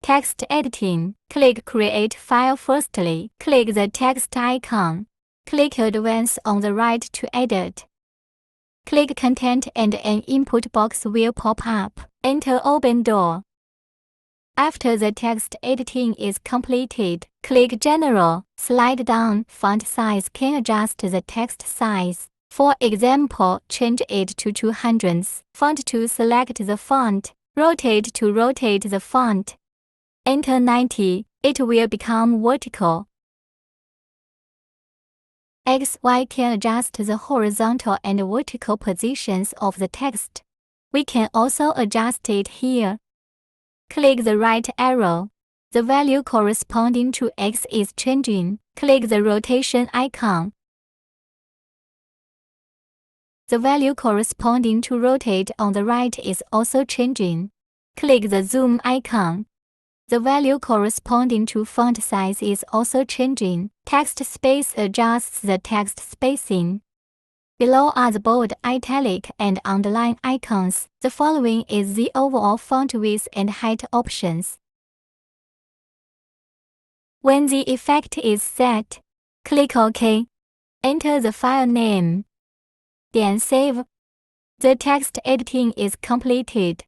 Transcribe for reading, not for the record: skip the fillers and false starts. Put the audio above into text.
Text editing. Click Create File firstly. Click the text icon. Click Advance on the right to edit. Click Content and an input box will pop up. Enter Open Door. After the text editing is completed, click General. Slide down. Font size can adjust the text size. For example, change it to 200. Font to select the font. Rotate to rotate the font. Enter 90. It will become vertical. XY can adjust the horizontal and vertical positions of the text. We can also adjust it here. Click the right arrow. The value corresponding to X is changing. Click the rotation icon. The value corresponding to rotate on the right is also changing. Click the zoom icon. The value corresponding to font size is also changing. Text space adjusts the text spacing. Below are the bold, italic, and underline icons. The following is the overall font width and height options. When the effect is set, click OK. Enter the file name. Then save. The text editing is completed.